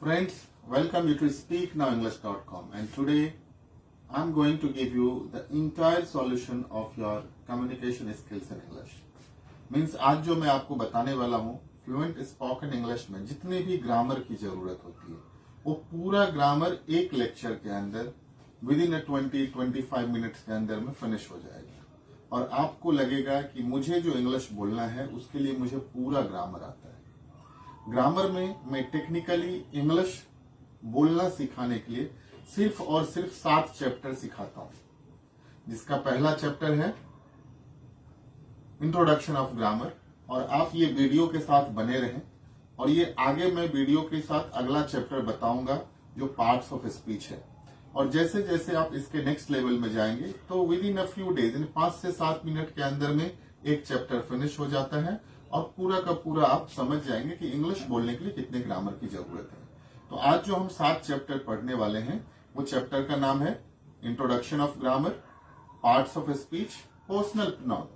Friends, welcome you to speaknowenglish.com, and today I'm going to give you the entire solution of your communication skills in English. Means आज जो मैं आपको बताने वाला हूँ fluent spoken English में जितनी भी ग्रामर की जरूरत होती है वो पूरा ग्रामर एक लेक्चर के अंदर विद इन 20-25 मिनट्स के अंदर में फिनिश हो जाएगा और आपको लगेगा कि मुझे जो इंग्लिश बोलना है उसके लिए मुझे पूरा ग्रामर आता है। ग्रामर में मैं टेक्निकली इंग्लिश बोलना सिखाने के लिए सिर्फ और सिर्फ 7 चैप्टर सिखाता हूं, जिसका पहला चैप्टर है इंट्रोडक्शन ऑफ ग्रामर। और आप ये वीडियो के साथ बने रहें और ये आगे मैं वीडियो के साथ अगला चैप्टर बताऊंगा जो पार्ट्स ऑफ स्पीच है। और जैसे जैसे आप इसके नेक्स्ट लेवल में जाएंगे तो within a few days, in 5 से 7 मिनट के अंदर में एक चैप्टर फिनिश हो जाता है और पूरा का पूरा आप समझ जाएंगे कि इंग्लिश बोलने के लिए कितने ग्रामर की जरूरत है। तो आज जो हम 7 चैप्टर पढ़ने वाले हैं वो चैप्टर का नाम है introduction of grammar, parts of speech, personal pronoun,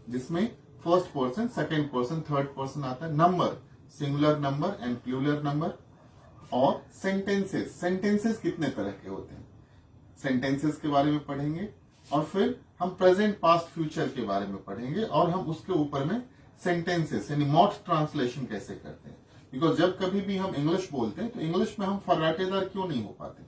जिसमें first person, second person, third person आता है, number, singular number and plural number, और सेंटेंसेस। सेंटेंसेस कितने तरह के होते हैं, सेंटेंसेस के बारे में पढ़ेंगे। और फिर हम प्रेजेंट, पास्ट, फ्यूचर के बारे में पढ़ेंगे और हम उसके ऊपर में सेंटेंसेस यानी मॉड ट्रांसलेशन कैसे करते हैं। बिकॉज जब कभी भी हम इंग्लिश बोलते हैं तो इंग्लिश में हम फर्राटेदार क्यों नहीं हो पाते,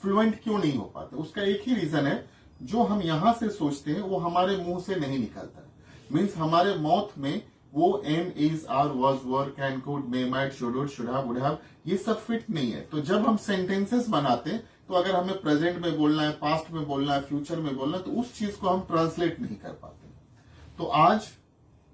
फ्लुएंट क्यों नहीं हो पाते, उसका एक ही रीजन है, जो हम यहां से सोचते हैं वो हमारे मुंह से नहीं निकलता है। मीन्स हमारे माउथ में वो am, is, are, was, were, can, could, may, might, should, should have, would have, ये सब फिट नहीं है। तो जब हम सेंटेंसेस बनाते हैं तो अगर हमें प्रेजेंट में बोलना है, पास्ट में बोलना है, फ्यूचर में बोलना है, तो उस चीज को हम ट्रांसलेट नहीं कर पाते। तो आज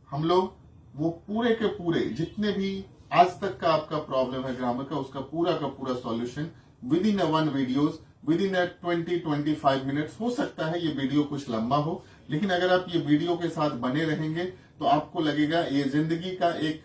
हम लोग वो पूरे के पूरे जितने भी आज तक का आपका प्रॉब्लम है ग्रामर का, उसका पूरा का पूरा solution with in 1 videos, with in 20-25 minutes. हो सकता है ये वीडियो कुछ लंबा हो, लेकिन अगर आप ये वीडियो के साथ बने रहेंगे तो आपको लगेगा ये जिंदगी का एक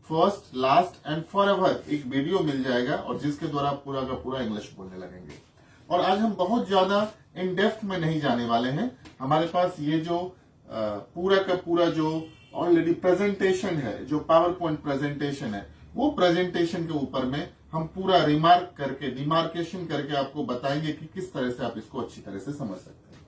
फर्स्ट, लास्ट एंड फॉरएवर एक वीडियो मिल जाएगा और जिसके द्वारा आप पूरा का पूरा इंग्लिश बोलने लगेंगे। और आज हम बहुत ज्यादा इन डेप्थ में नहीं जाने वाले हैं। हमारे पास ये जो पूरा का पूरा जो ऑलरेडी प्रेजेंटेशन है, जो पावर पॉइंट प्रेजेंटेशन है, वो प्रेजेंटेशन के ऊपर में हम पूरा रिमार्क करके, डिमार्केशन करके आपको बताएंगे कि किस तरह से आप इसको अच्छी तरह से समझ सकते हैं।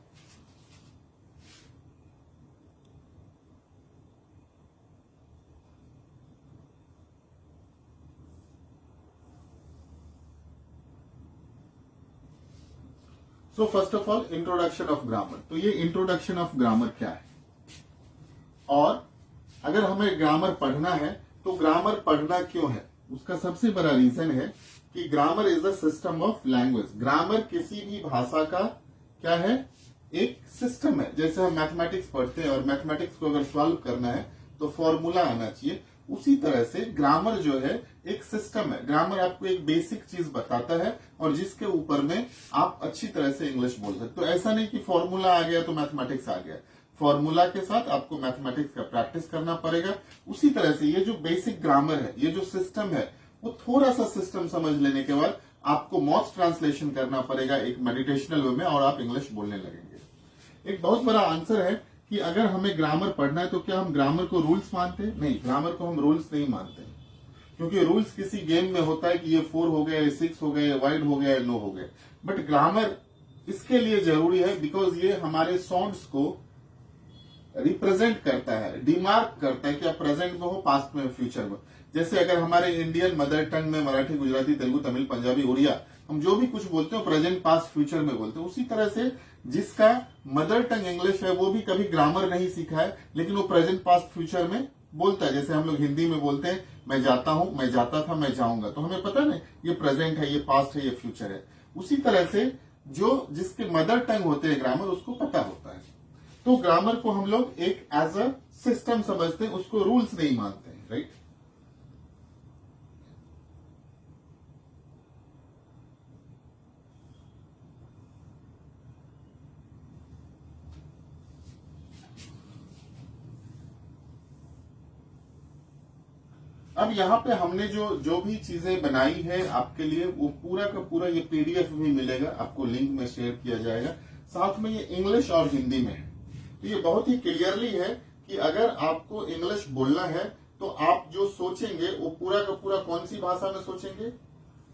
So first of all introduction of grammar. तो ये इंट्रोडक्शन ऑफ ग्रामर क्या है, और अगर हमें ग्रामर पढ़ना है तो ग्रामर पढ़ना क्यों है, उसका सबसे बड़ा रीजन है कि grammar is the system of language. Grammar किसी भी भाषा का क्या है, एक सिस्टम है। जैसे हम मैथमेटिक्स पढ़ते हैं और मैथमेटिक्स को अगर सॉल्व करना है तो फॉर्मूला आना चाहिए, उसी तरह से ग्रामर जो है एक सिस्टम है। ग्रामर आपको एक बेसिक चीज बताता है और जिसके ऊपर में आप अच्छी तरह से इंग्लिश बोल सकते। तो ऐसा नहीं कि फॉर्मूला आ गया तो मैथमेटिक्स आ गया, फॉर्मूला के साथ आपको मैथमेटिक्स का प्रैक्टिस करना पड़ेगा। उसी तरह से ये जो बेसिक ग्रामर है, ये जो सिस्टम है, वो थोड़ा सा सिस्टम समझ लेने के बाद आपको मॉड ट्रांसलेशन करना पड़ेगा एक मेडिटेशनल वे में और आप इंग्लिश बोलने लगेंगे। एक बहुत बड़ा आंसर है कि अगर हमें ग्रामर पढ़ना है तो क्या हम ग्रामर को रूल्स मानते हैं? नहीं, ग्रामर को हम रूल्स नहीं मानते, क्योंकि रूल्स किसी गेम में होता है कि ये 4 हो गया, ये 6 हो गया, ये वाइड हो गया, ये नो हो गया। बट ग्रामर इसके लिए जरूरी है बिकॉज ये हमारे साउंड्स को रिप्रेजेंट करता है, डिमार्क करता है कि आप प्रेजेंट में हो, पास्ट में, फ्यूचर में। जैसे अगर हमारे इंडियन मदर टंग में मराठी, गुजराती, तेलुगु, तमिल, पंजाबी, उड़िया, हम जो भी कुछ बोलते हैं प्रेजेंट, पास्ट, फ्यूचर में बोलते हैं। उसी तरह से जिसका मदर टंग इंग्लिश है वो भी कभी ग्रामर नहीं सीखा है, लेकिन वो प्रेजेंट, पास्ट, फ्यूचर में बोलता है। जैसे हम लोग हिंदी में बोलते हैं मैं जाता हूं, मैं जाता था, मैं जाऊंगा, तो हमें पता नहीं ये प्रेजेंट है, ये पास्ट है, ये फ्यूचर है। उसी तरह से जो जिसके मदर टंग होते हैं ग्रामर, उसको पता होता है। तो ग्रामर को हम लोग एक एज अ सिस्टम समझते हैं, उसको रूल्स नहीं मानते हैं, राइट। अब यहाँ पे हमने जो भी चीजें बनाई है आपके लिए, वो पूरा का पूरा ये पीडीएफ भी मिलेगा, आपको लिंक में शेयर किया जाएगा। साथ में ये इंग्लिश और हिंदी में है। तो ये बहुत ही क्लियरली है कि अगर आपको इंग्लिश बोलना है तो आप जो सोचेंगे वो पूरा का पूरा कौन सी भाषा में सोचेंगे,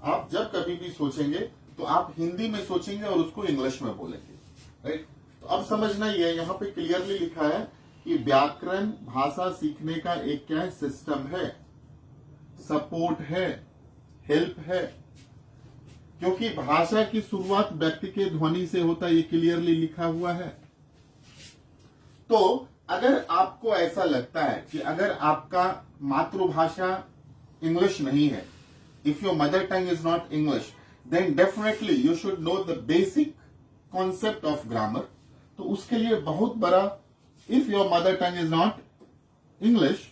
आप जब कभी भी सोचेंगे तो आप हिंदी में सोचेंगे और उसको इंग्लिश में बोलेंगे, राइट। तो अब समझना ही है, यहाँ पे क्लियरली लिखा है कि व्याकरण भाषा सीखने का एक क्या है, सिस्टम है, सपोर्ट है, हेल्प है। क्योंकि भाषा की शुरुआत व्यक्ति के ध्वनि से होता है, ये क्लियरली लिखा हुआ है। तो अगर आपको ऐसा लगता है कि अगर आपका मातृभाषा इंग्लिश नहीं है, if your mother tongue is not English, then definitely you should know the basic concept of grammar. तो उसके लिए बहुत बड़ा, if your mother tongue is not English,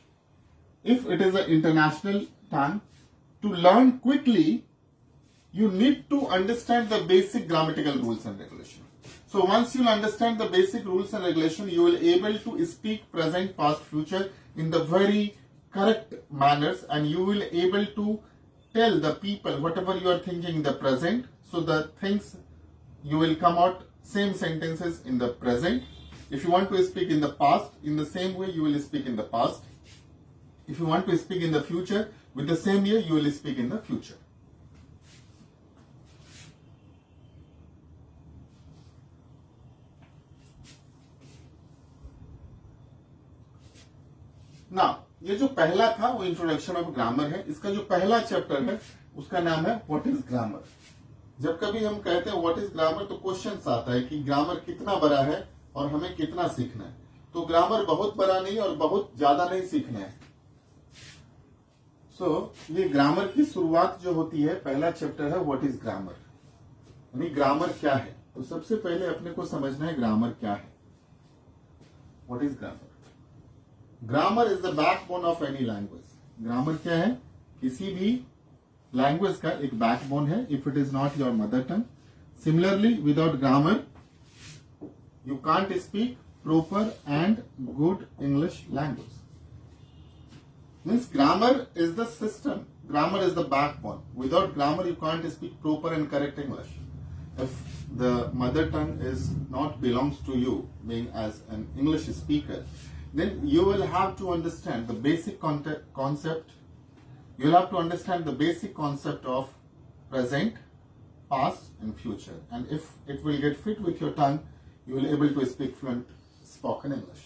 if it is an international tongue, to learn quickly, you need to understand the basic grammatical rules and regulation. So once you understand the basic rules and regulation, you will able to speak present, past, future in the very correct manners, and you will able to tell the people whatever you are thinking in the present. So the things you will come out same sentences in the present. If you want to speak in the past, in the same way you will speak in the past. If you want to speak in the future, with the same year, you will speak in the future. Now, ये जो पहला था वो introduction of grammar है। इसका जो पहला chapter है उसका नाम है व्हाट इज ग्रामर। जब कभी हम कहते हैं व्हाट इज ग्रामर तो क्वेश्चन आता है कि ग्रामर कितना बड़ा है और हमें कितना सीखना है। तो ग्रामर बहुत बड़ा नहीं और बहुत ज्यादा नहीं सीखना है। ये ग्रामर की शुरुआत जो होती है, पहला चैप्टर है व्हाट इज ग्रामर, यानी ग्रामर क्या है। तो सबसे पहले अपने को समझना है ग्रामर क्या है। What is grammar? Grammar is the backbone of any language. Grammar क्या है? किसी भी लैंग्वेज का एक बैकबोन है, if it is not your mother tongue. Similarly without grammar you can't speak proper and good English language. Means grammar is the system, grammar is the backbone. Without grammar you can't speak proper and correct English. If the mother tongue is not belongs to you, being as an English speaker, then you will have to understand the basic concept. You will have to understand the basic concept of present, past and future. And if it will get fit with your tongue, you will able to speak fluent spoken English.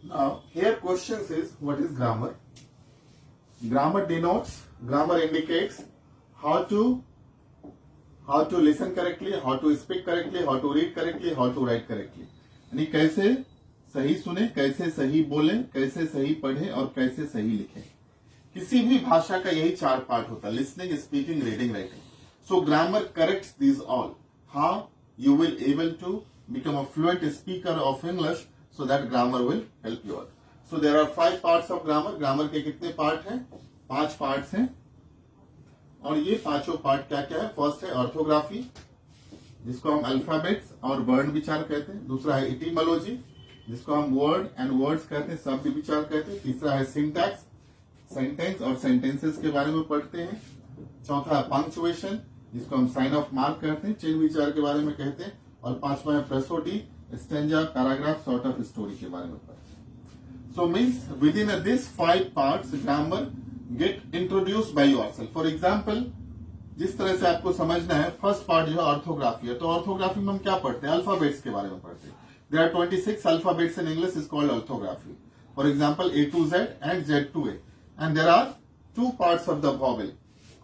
Now, here questions is what is grammar? Grammar denotes, grammar indicates how to listen correctly, how to speak correctly, how to read correctly, how to write correctly. यानी कैसे सही सुने, कैसे सही बोलें, कैसे सही पढ़ें और कैसे सही लिखें। किसी भी भाषा का यही चार पार्ट होता है, listening, speaking, reading, writing. So grammar corrects this all. How you will able to become a fluent speaker of English, so that grammar will help you out. So there are 5 parts of grammar. Grammar के कितने part हैं? 5 parts हैं। और ये पांचों part क्या क्या है? फर्स्ट है ऑर्थोग्राफी, जिसको हम अल्फाबेट्स और वर्ण विचार कहते हैं। दूसरा है इटीमोलॉजी, जिसको हम वर्ड एंड वर्ड्स कहते हैं, शब्द विचार कहते हैं। तीसरा है सिंटैक्स, सेंटेंस और सेंटेंसेस के बारे में पढ़ते हैं। चौथा है पंक्चुएशन, जिसको हम साइन ऑफ मार्क कहते हैं, चिन्ह विचार के बारे में कहते हैं। और पांचवा है prosody, stanza, paragraph, short of story के बारे में पढ़ते हैं। So means within this 5 parts grammar get introduce by yourself. For example, जिस तरह से आपको समझना है, फर्स्ट पार्ट जो है ऑर्थोग्राफी है। तो ऑर्थोग्राफी में हम क्या पढ़ते हैं? अल्फाबेट्स के बारे में पढ़ते हैं। There are 26 alphabets in English, is called orthography. For example A to Z and Z to A, and there are 2 parts of the vowel,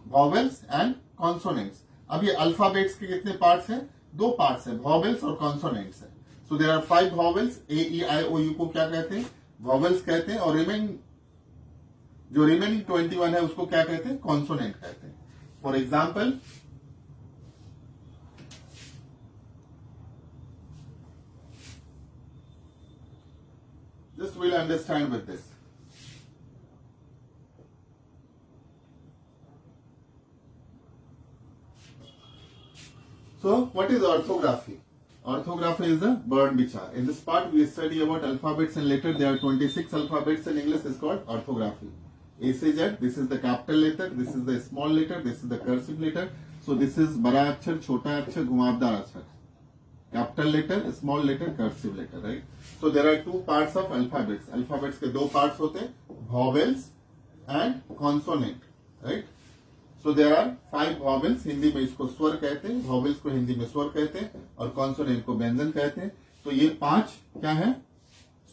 vowels and consonants। अब ये अल्फाबेट्स के कितने पार्ट्स हैं? 2 पार्ट्स हैं, वॉवेल्स और consonants हैं। So there are 5 vowels. A, E, I, O, U को क्या कहते हैं? वॉवेल्स कहते हैं। और जो रिमेनिंग 21 है उसको क्या कहते हैं? कॉन्सोनेंट कहते हैं। For example, just will understand with this. So what is orthography? Orthography is a burn bichar. In this part we study about alphabets and letters. There are 26 alphabets in English. Is called orthography. A से Z. This is the capital letter. This is the small letter. This is the cursive letter. So this is बड़ा अक्षर, छोटा अक्षर, घुमावदार अक्षर. Capital letter, small letter, cursive letter, right? So there are two parts of alphabets. Alphabets के दो parts होते हैं, vowels and consonant, right? So there are 5 vowels. Hindi में इसको स्वर कहते हैं, vowels को हिंदी में स्वर कहते हैं और consonant को व्यंजन कहते हैं. तो ये 5 क्या है?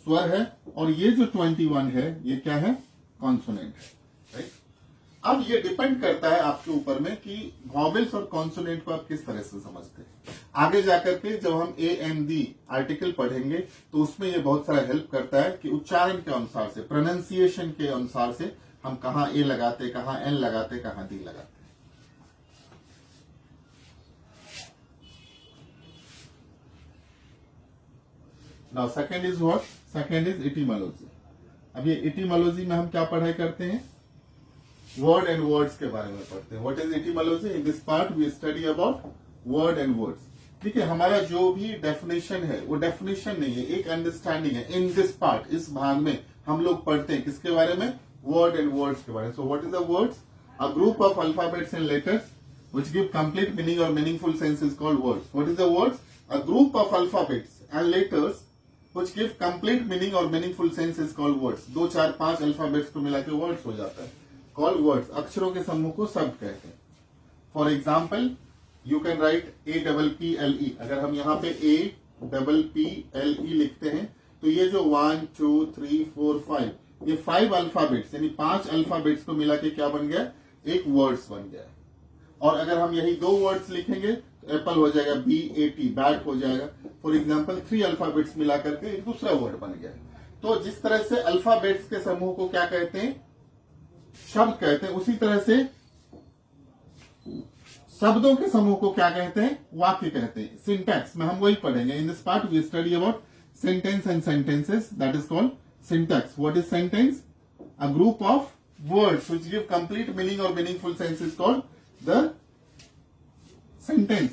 स्वर है. और ये जो 21 है, ये क्या है? कॉन्सोनेंट है, राइट? अब ये डिपेंड करता है आपके ऊपर में कि वॉवेल्स और कॉन्सोनेंट को आप किस तरह से समझते हैं. आगे जाकर के जब हम AND आर्टिकल पढ़ेंगे तो उसमें ये बहुत सारा हेल्प करता है कि उच्चारण के अनुसार से, प्रोनाउंसिएशन के अनुसार से हम कहाँ A लगाते, कहाँ N लगाते, कहाँ D लगाते. Now second is what? Second is इटीमोलॉजी. अब ये इटीमोलॉजी में हम क्या पढ़ाई करते हैं? वर्ड एंड वर्ड्स के बारे में पढ़ते हैं. What is etymology? In this part we study about word and words. ठीक है, हमारा जो भी डेफिनेशन है वो डेफिनेशन नहीं है, एक अंडरस्टैंडिंग है. इन दिस पार्ट, इस भाग में हम लोग पढ़ते हैं किसके बारे में? वर्ड एंड वर्ड्स के बारे में. सो what is the words? A group of alphabets and letters which give complete meaning or meaningful sense is called words. What is the words? A group of alphabets and letters which give complete meaning or meaningful sense is called words. 2, 4, 5 alphabets को मिला के words हो जाता है. Called words. अक्षरों के समूह को शब्द कहते हैं. For example you can write APPLE. अगर हम यहाँ पे APPLE लिखते हैं तो ये जो 1, 2, 3, 4, 5 ये 5 अल्फाबेट्स यानी 5 अल्फाबेट्स को मिला के क्या बन गया? एक वर्ड्स बन गया. और अगर हम यही 2 वर्ड्स लिखेंगे तो एप्पल हो जाएगा BAT, बैट हो जाएगा. फॉर एग्जाम्पल 3 अल्फाबेट्स मिला करके एक दूसरा वर्ड बन गया. तो जिस तरह से अल्फाबेट्स के समूह को क्या कहते हैं? शब्द कहते हैं. उसी तरह से शब्दों के समूह को क्या कहते हैं? वाक्य कहते हैं. सिंटैक्स में हम वही पढ़ेंगे. In this part we study about sentence and sentences. That is called syntax. What is sentence? A group of words which give complete meaning और meaningful sense is called the sentence.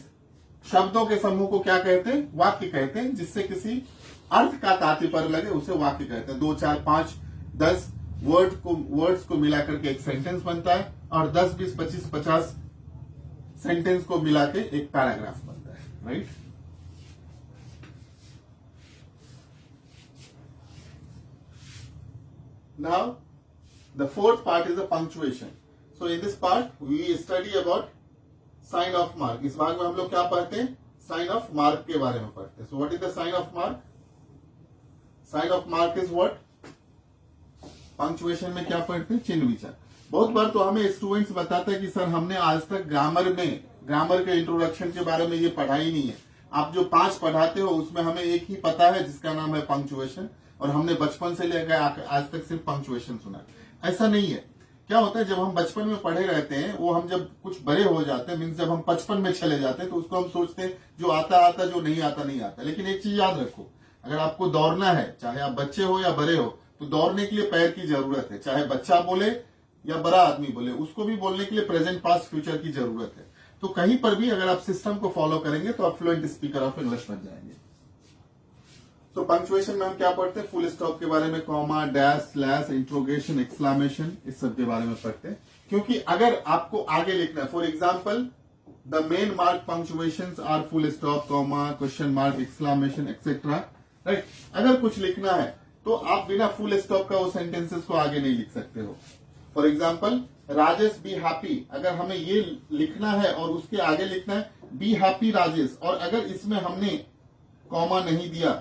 शब्दों के समूह को क्या कहते हैं? वाक्य कहते हैं. जिससे किसी अर्थ का तात्पर्य लगे उसे वाक्य कहते हैं. 2, 4, 5, 10 वर्ड्स को मिलाकर के एक सेंटेंस बनता है और 10, 20, 25, 50 सेंटेंस को मिला के एक पैराग्राफ बनता है, right? Now the fourth part is the punctuation. So in this part we study about sign of mark. इस भाग में हम लोग क्या पढ़ते हैं? साइन ऑफ मार्क के बारे में पढ़ते हैं. So what is the sign of mark? Sign of mark is what? Punctuation में क्या पढ़ते हैं? चिन्ह विचार. बहुत बार तो हमें स्टूडेंट्स बताते हैं कि सर हमने आज तक ग्रामर के इंट्रोडक्शन के बारे में ये पढ़ा ही नहीं है. आप जो 5 पढ़ाते हो उसमें हमें एक ही पता है जिसका नाम है पंक्चुएशन, और हमने बचपन से लेकर आज तक सिर्फ पंक्चुएशन सुना. ऐसा नहीं है. क्या होता है, जब हम बचपन में पढ़े रहते हैं वो हम जब कुछ बड़े हो जाते हैं, मीन्स जब हम 55 में चले जाते हैं तो उसको हम सोचते हैं जो आता, जो नहीं आता. लेकिन एक चीज याद रखो, अगर आपको दौड़ना है, चाहे आप बच्चे हो या बड़े हो, तो दौड़ने के लिए पैर की जरूरत है. चाहे बच्चा बोले या बड़ा आदमी बोले, उसको भी बोलने के लिए प्रेजेंट, पास्ट, फ्यूचर की जरूरत है. तो कहीं पर भी अगर आप सिस्टम को फॉलो करेंगे तो आप फ्लुएंट स्पीकर ऑफ इंग्लिश बन जाएंगे. तो पंक्चुएशन में हम क्या पढ़ते हैं? फुल स्टॉप के बारे में, comma, dash, slash, interrogation, exclamation, इस सब के बारे में पढ़ते हैं. क्योंकि अगर आपको आगे लिखना है, for example the main mark punctuations are full stop, comma, question mark, exclamation, etcetera, right? अगर कुछ लिखना है तो आप बिना फुल स्टॉप का वो सेंटेंसेस को आगे नहीं लिख सकते हो. For example Rajesh be happy, अगर हमें ये लिखना है और उसके आगे लिखना है बी हैप्पी राजेश, और अगर इसमें हमने कॉमा नहीं दिया,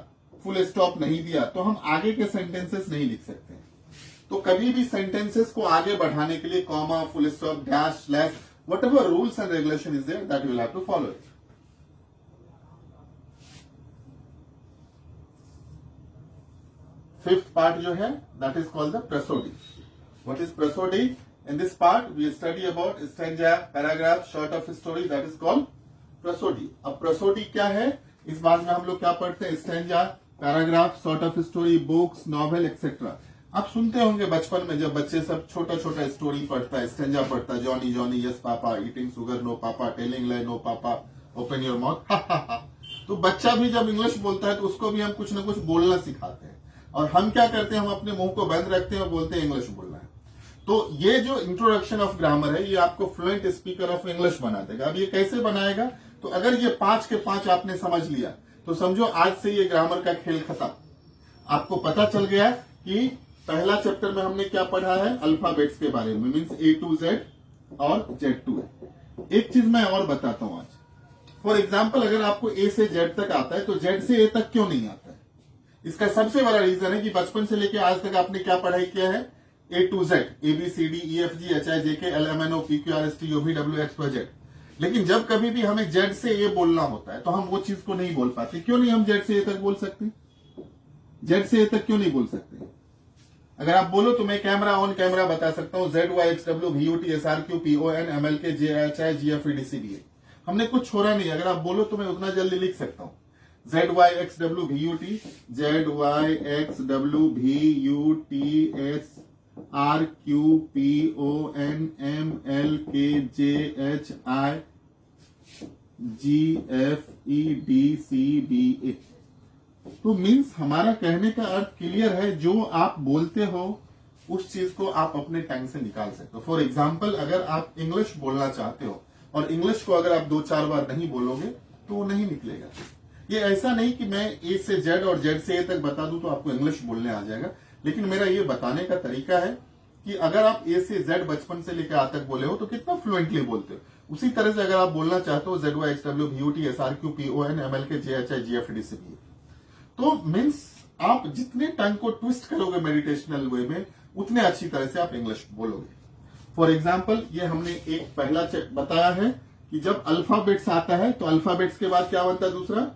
फुल स्टॉप नहीं दिया, तो हम आगे के सेंटेंसेस नहीं लिख सकते. तो कभी भी सेंटेंसेस को आगे बढ़ाने के लिए comma, full stop, dash, slash, whatever rules and regulation is there, that you will have to follow it. Fifth part जो है that is called the prosody. What is prosody? In this part we study about stanza, paragraph, short of story, that is called prosody. अब prosody क्या है? इस बात में हम लोग क्या पढ़ते हैं? Stanza, paragraph, short of story, books, novel, etcetera. आप सुनते होंगे बचपन में जब बच्चे सब छोटा छोटा स्टोरी पढ़ता है, स्टैंजा पढ़ता है, Johnny Johnny, yes papa, eating sugar, no papa, telling lie, no papa, open your mouth. तो बच्चा भी जब इंग्लिश बोलता है तो उसको भी हम कुछ ना कुछ बोलना सिखाते हैं, और हम क्या करते हैं, हम अपने मुंह को बंद रखते हैं और बोलते हैं इंग्लिश बोलना है। तो ये जो इंट्रोडक्शन ऑफ ग्रामर है, ये आपको फ्लुएंट स्पीकर ऑफ इंग्लिश बना देगा। अब ये कैसे बनाएगा, तो अगर ये 5 के 5 आपने समझ लिया तो समझो आज से ये ग्रामर का खेल खत्म। आपको पता चल गया कि पहला चैप्टर में हमने क्या पढ़ा है, अल्फाबेट्स के बारे में, मीन्स A to Z और Z to A। एक चीज मैं और बताता हूं आज। फॉर एग्जाम्पल, अगर आपको A से Z तक आता है तो Z से A तक क्यों नहीं आता है? इसका सबसे बड़ा रीजन है कि बचपन से लेकर आज तक आपने क्या पढ़ाई किया है, A to Z, ABCDEFGHIJKLMNOPQRSTUVWXYZ। लेकिन जब कभी भी हमें Z से A बोलना होता है तो हम वो चीज को नहीं बोल पाते। क्यों नहीं हम Z से A तक बोल सकते? Z से A तक क्यों नहीं बोल सकते? अगर आप बोलो तो मैं कैमरा ऑन कैमरा बता सकता हूं, ZYXWVUTSRQPONMLKJHIGFEDCDA। हमने कुछ छोड़ा नहीं। अगर आप बोलो तो मैं उतना जल्दी लिख सकता हूं, ZYXWVUTSRQPONMLKJHIGFEDCDA। तो मीन्स हमारा कहने का अर्थ क्लियर है, जो आप बोलते हो उस चीज को आप अपने टंग से निकाल सकते हो। फॉर एग्जाम्पल, अगर आप इंग्लिश बोलना चाहते हो और इंग्लिश को अगर आप 2-4 बार नहीं बोलोगे तो वो नहीं निकलेगा। ये ऐसा नहीं कि मैं A से Z और Z से A तक बता दूं तो आपको इंग्लिश बोलने आ जाएगा, लेकिन मेरा ये बताने का तरीका है कि अगर आप A से Z बचपन से लेकर आज तक बोले हो तो कितना फ्लुएंटली बोलते हो। उसी तरह से अगर आप बोलना चाहते हो ZYXWVUTSRQPONMLKJHIGFEDCDA, तो मीन्स आप जितने टंग को ट्विस्ट करोगे मेडिटेशनल वे में, उतने अच्छी तरह से आप इंग्लिश बोलोगे। फॉर एग्जाम्पल, ये हमने एक पहला बताया है कि जब अल्फाबेट्स आता है तो अल्फाबेट्स के बाद क्या बनता है, दूसरा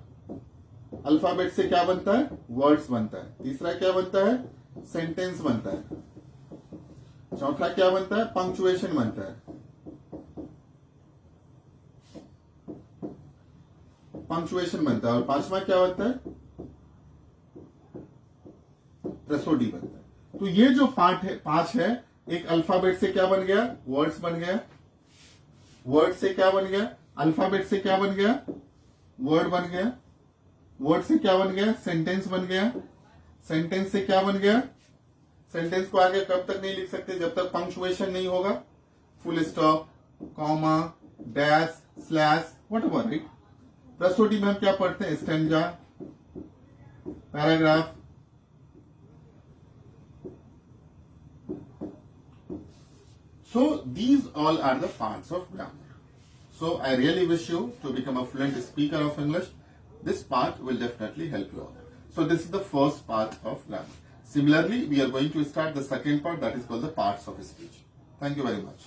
अल्फाबेट से क्या बनता है, वर्ड्स बनता है। तीसरा क्या बनता है, सेंटेंस बनता है। चौथा क्या बनता है, पंक्चुएशन बनता है। पंक्चुएशन बनता है। और पांचवा क्या बनता है, रसोडी बनता है। तो ये जो पांच है, एक अल्फाबेट से क्या बन गया, वर्ड्स बन गया। वर्ड से क्या बन गया, अल्फाबेट से क्या बन गया, वर्ड बन गया। वर्ड से क्या बन गया, सेंटेंस बन गया। सेंटेंस से क्या बन गया, सेंटेंस को आगे कब तक नहीं लिख सकते, जब तक पंक्चुएशन नहीं होगा, full stop, comma, dash, slash, whatever, right. Prosody में हम क्या पढ़ते हैं, stanza, paragraph. So these all are the parts of grammar. So I really wish you to become a fluent speaker of English. This part will definitely help you out. So this is the first part of grammar. Similarly, we are going to start the second part, that is called the parts of speech. Thank you very much.